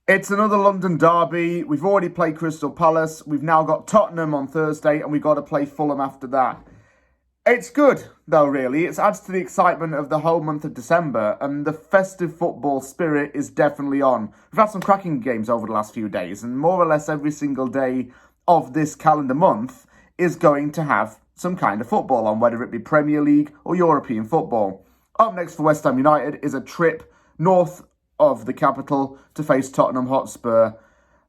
It's another London derby. We've already played Crystal Palace. We've now got Tottenham on Thursday, and we've got to play Fulham after that. It's good, though, really. It adds to the excitement of the whole month of December, and the festive football spirit is definitely on. We've had some cracking games over the last few days, and more or less every single day of this calendar month is going to have some kind of football on, whether it be Premier League or European football. Up next for West Ham United is a trip north of the capital to face Tottenham Hotspur.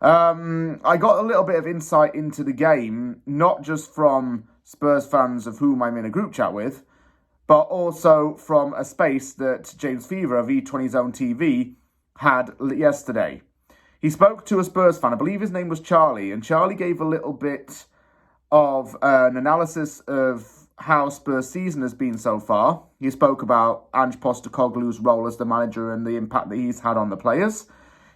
I got a little bit of insight into the game, not just from Spurs fans of whom I'm in a group chat with, but also from a space that James Fever of E20 Zone TV had yesterday. He spoke to a Spurs fan, I believe his name was Charlie, and Charlie gave a little bit of an analysis of how Spurs' season has been so far. He spoke about Ange Postecoglou's role as the manager and the impact that he's had on the players.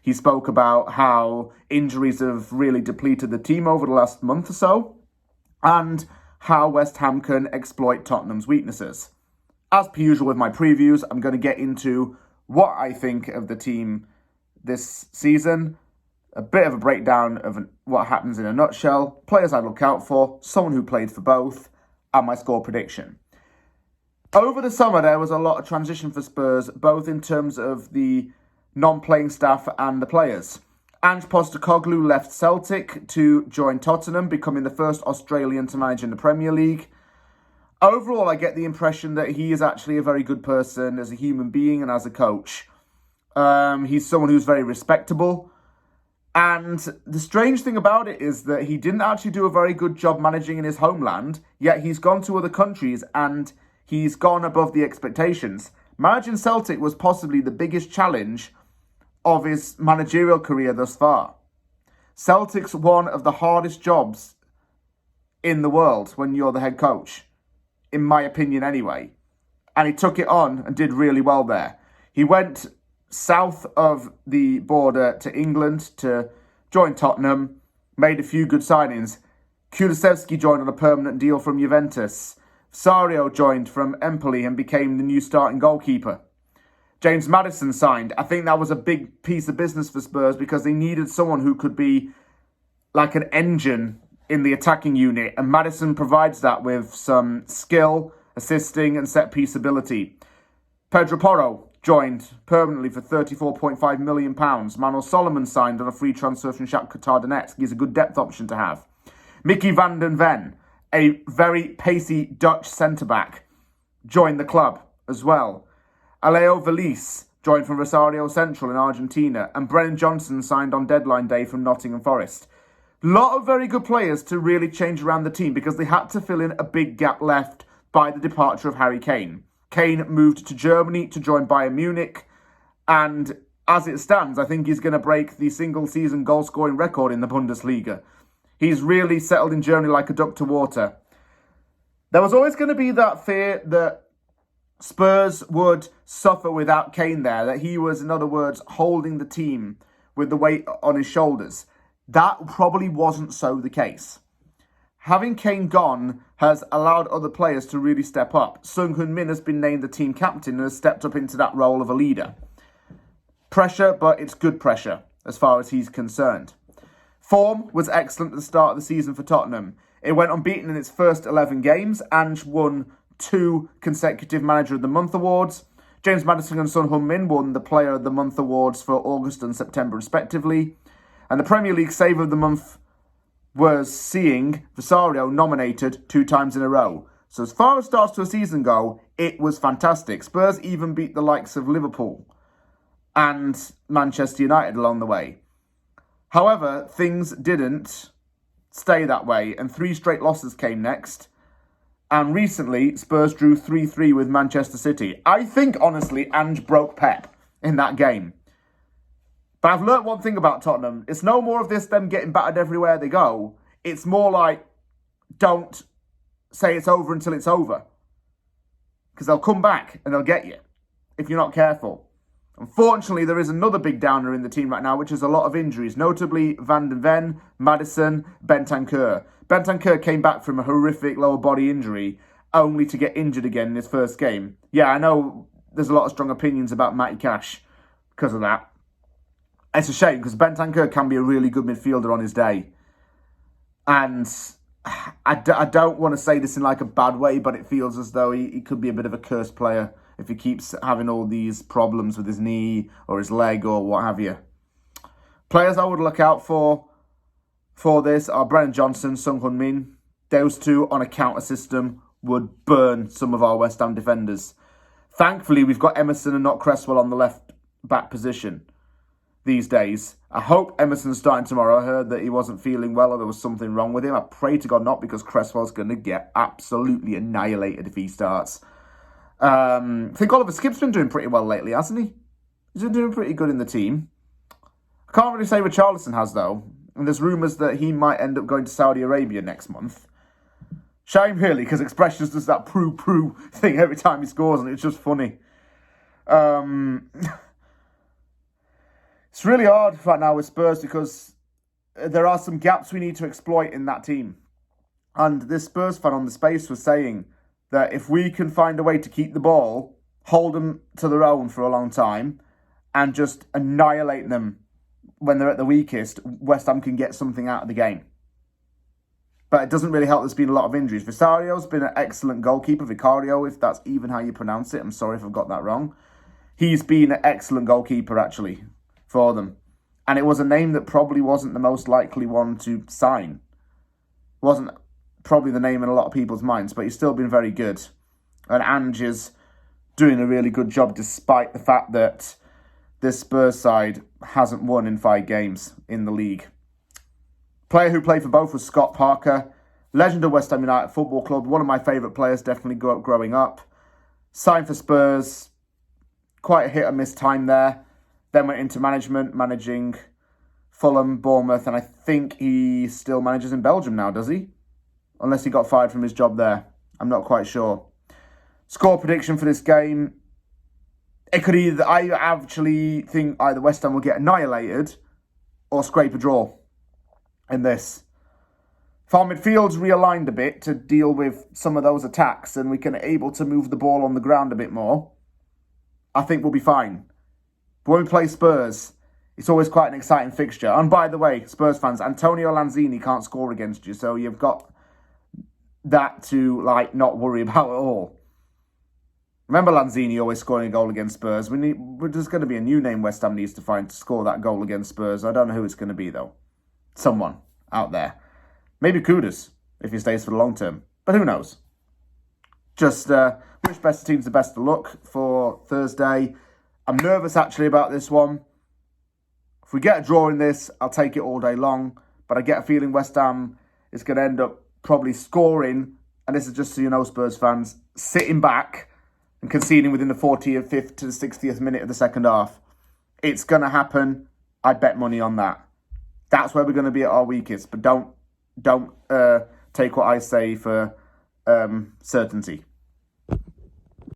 He spoke about how injuries have really depleted the team over the last month or so, and how West Ham can exploit Tottenham's weaknesses. As per usual with my previews, I'm going to get into what I think of the team this season, a bit of a breakdown of what happens in a nutshell, players I look out for, someone who played for both, and my score prediction. Over the summer, there was a lot of transition for Spurs, both in terms of the non-playing staff and the players. Ange Postecoglou left Celtic to join Tottenham, becoming the first Australian to manage in the Premier League. Overall, I get the impression that he is actually a very good person as a human being and as a coach. He's someone who's very respectable. And the strange thing about it is that he didn't actually do a very good job managing in his homeland, yet he's gone to other countries and he's gone above the expectations. Managing Celtic was possibly the biggest challenge of his managerial career thus far. Celtic's one of the hardest jobs in the world when you're the head coach, in my opinion anyway. And he took it on and did really well there. He went south of the border to England to join Tottenham, made a few good signings. Kulusevski joined on a permanent deal from Juventus. Sario joined from Empoli and became the new starting goalkeeper. James Maddison signed. I think that was a big piece of business for Spurs because they needed someone who could be like an engine in the attacking unit, and Maddison provides that with some skill, assisting and set-piece ability. Pedro Porro joined permanently for £34.5 million. Manuel Solomon signed on a free transfer from Shakhtar Donetsk. He's a good depth option to have. Mickey van den Ven, a very pacey Dutch centre-back, joined the club as well. Aleo Valise joined from Rosario Central in Argentina, and Brennan Johnson signed on deadline day from Nottingham Forest. Lot of very good players to really change around the team because they had to fill in a big gap left by the departure of Harry Kane. Kane moved to Germany to join Bayern Munich, and as it stands, I think he's going to break the single-season goal-scoring record in the Bundesliga. He's really settled in Germany like a duck to water. There was always going to be that fear that Spurs would suffer without Kane there, that he was, in other words, holding the team with the weight on his shoulders. That probably wasn't so the case. Having Kane gone has allowed other players to really step up. Sung Min has been named the team captain and has stepped up into that role of a leader. Pressure, but it's good pressure as far as he's concerned. Form was excellent at the start of the season for Tottenham. It went unbeaten in its first 11 games. Ange won 2 consecutive Manager of the Month awards. James Maddison and Son Heung-min won the Player of the Month awards for August and September respectively. And the Premier League Save of the Month was seeing Rosario nominated 2 times in a row. So as far as starts to a season go, it was fantastic. Spurs even beat the likes of Liverpool and Manchester United along the way. However, things didn't stay that way, and 3 straight losses came next. And recently, Spurs drew 3-3 with Manchester City. I think, honestly, Ange broke Pep in that game. But I've learnt one thing about Tottenham. It's no more of this, them getting battered everywhere they go. It's more like, don't say it's over until it's over. Because they'll come back and they'll get you if you're not careful. Unfortunately, there is another big downer in the team right now, which is a lot of injuries, notably Van den Ven, Maddison, Bentancur. Bentancur came back from a horrific lower body injury, only to get injured again in his first game. Yeah, I know there's a lot of strong opinions about Matty Cash because of that. It's a shame because Bentancur can be a really good midfielder on his day. And I don't want to say this in like a bad way, but it feels as though he could be a bit of a cursed player if he keeps having all these problems with his knee or his leg or what have you. Players I would look out for this are Brennan Johnson, Sung Hun Min. Those two on a counter system would burn some of our West Ham defenders. Thankfully, we've got Emerson and not Cresswell on the left back position these days. I hope Emerson's starting tomorrow. I heard that he wasn't feeling well or there was something wrong with him. I pray to God not, because Cresswell's going to get absolutely annihilated if he starts. I think Oliver Skipp's been doing pretty well lately, hasn't he? He's been doing pretty good in the team. I can't really say Richarlison has, though. And there's rumours that he might end up going to Saudi Arabia next month. Shame, really, because Expressions does that proo thing every time he scores, and it's just funny. It's really hard right now with Spurs because there are some gaps we need to exploit in that team. And this Spurs fan on the space was saying that if we can find a way to keep the ball, hold them to their own for a long time, and just annihilate them when they're at the weakest, West Ham can get something out of the game. But it doesn't really help there's been a lot of injuries. Visario's been an excellent goalkeeper. Vicario, if that's even how you pronounce it. I'm sorry if I've got that wrong. He's been an excellent goalkeeper, actually, for them. And it was a name that probably wasn't the most likely one to sign. Wasn't probably the name in a lot of people's minds, but he's still been very good. And Ange is doing a really good job despite the fact that this Spurs side hasn't won in 5 games in the league. Player who played for both was Scott Parker, legend of West Ham United Football Club, one of my favourite players, definitely growing up. Signed for Spurs, quite a hit or miss time there. Then went into management, managing Fulham, Bournemouth, and I think he still manages in Belgium now, does he? Unless he got fired from his job there. I'm not quite sure. Score prediction for this game. It could either, I actually think either West Ham will get annihilated or scrape a draw in this. If our midfield's realigned a bit to deal with some of those attacks and we can able to move the ball on the ground a bit more, I think we'll be fine. But when we play Spurs, it's always quite an exciting fixture. And by the way, Spurs fans, Antonio Lanzini can't score against you, so you've got that to not worry about at all. Remember Lanzini always scoring a goal against Spurs? There's going to be a new name West Ham needs to find to score that goal against Spurs. I don't know who it's going to be, though. Someone out there. Maybe Kudus, if he stays for the long term. But who knows? Just wish best teams the best of luck for Thursday. I'm nervous, actually, about this one. If we get a draw in this, I'll take it all day long. But I get a feeling West Ham is going to end up probably scoring, and this is just so you know, Spurs fans, sitting back and conceding within the 45th to the 60th minute of the second half. It's going to happen. I'd bet money on that. That's where we're going to be at our weakest. But don't take what I say for certainty.